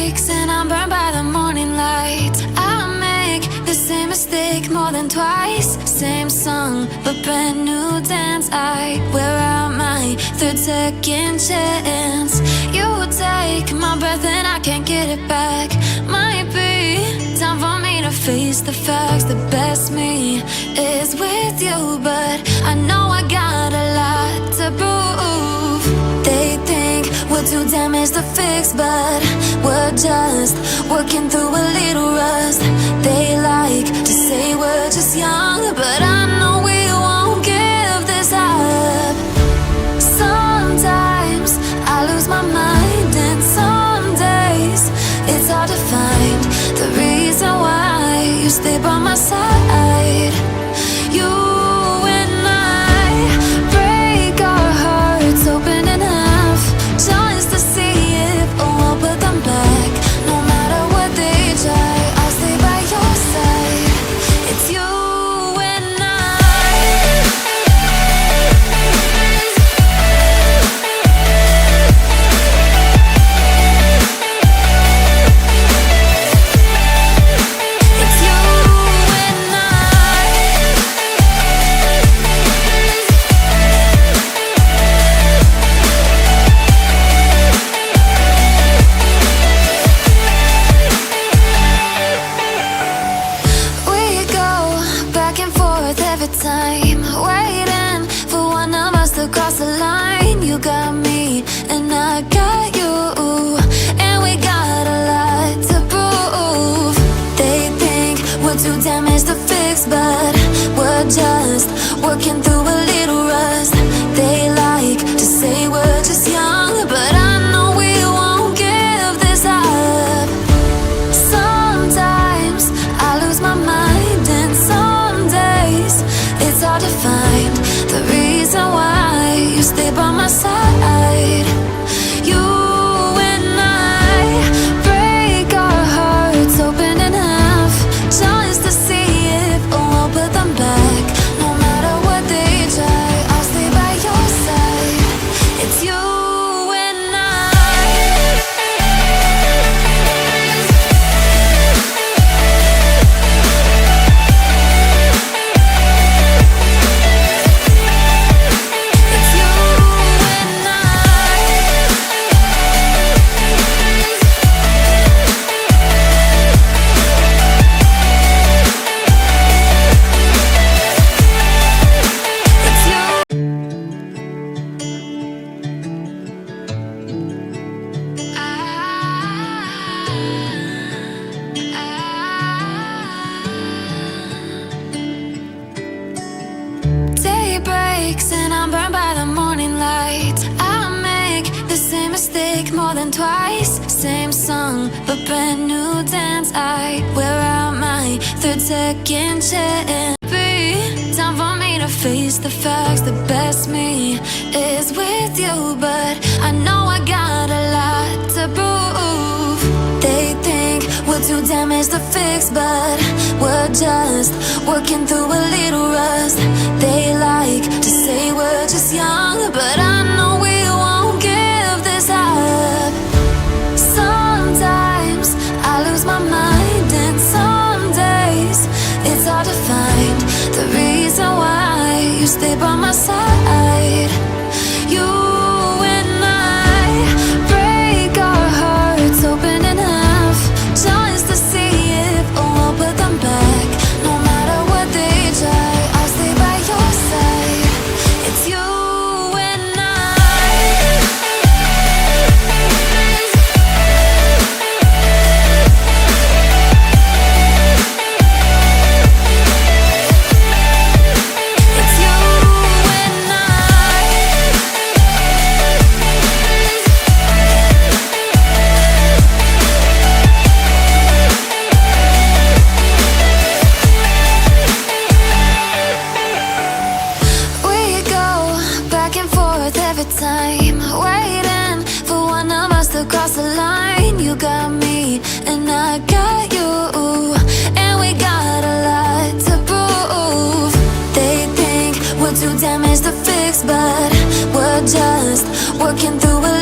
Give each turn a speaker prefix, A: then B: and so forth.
A: breaks and I'm burned by the morning light. I make the same mistake more than twice. Same song, but brand new dance. I wear out my third second chance. You take my breath and I can't get it back. Might be time for me to face the facts. The best me is with you, but I know I got a lot to prove. They think we're too damaged to fix, but we're just working through a little rust. They like to say we're just young, but I know we won't give this up. Sometimes I lose my mind, and some days it's hard to find the reason why you stay by my side. You and I break our hearts open in half, just to see if we'll put them back. No matter what they try, I'll stay by your side. It's you and I. It's you and I. We go back and forth every time, waiting for one of us to cross the line. You got me and I got you, and we got a lot to prove. They think we're too damaged to fix, but we're just working through a little rust. They like to say we're just young, but I know we won't give this up. Sometimes I lose my mind, and some days it's hard to find the reason why you stay by my side. You and I break our hearts open in half, just to see if we'll put them back. No matter what they try, I'll stay by your side. It's you and I. It's you and I. It's you. Day breaks and I'm burned by the morning light. I make the same mistake more than twice. Same song, but brand new dance. I wear out my third second chance. Be time for me to face the facts. The best me is with you, but I know I got a lot to prove. They think we're too damaged to fix, but we're just working through a little rust. They like to say we're just young, but I know we won't give this up. Sometimes I lose my mind, and some days it's hard to find the reason why you stay by my side. You and I break our hearts open in half, just to see if we'll put them back. No matter what they try, I'll stay by your side. It's you and I. It's you and I. We go back and forth every time, waiting for one of us to cross the line. You got me and I got you, and we got a lot to prove. They think we're too damaged to fix, but we're just working through a